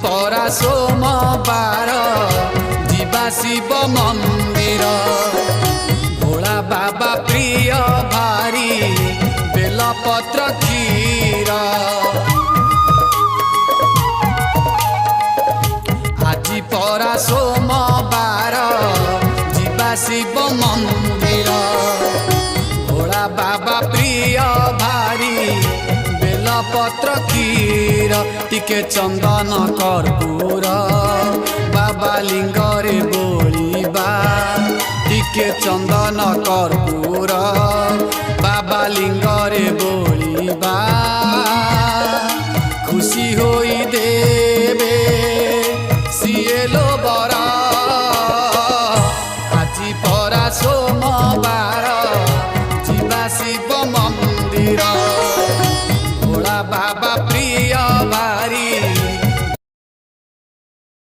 परा सोमवार जीवा शिव मंदिर भोला बाबा प्रिय भारी बेलपत्र क्षीर आज परा सोमवार जीवा शिव मंदिर भोला बाबा प्रिय भारी बेलपत्र क्षीर टिके चंदन कर्पूर बाबा लिंगरे बोलिबा टिके चंदन कर्पूर बाबा लिंगरे बोलिबा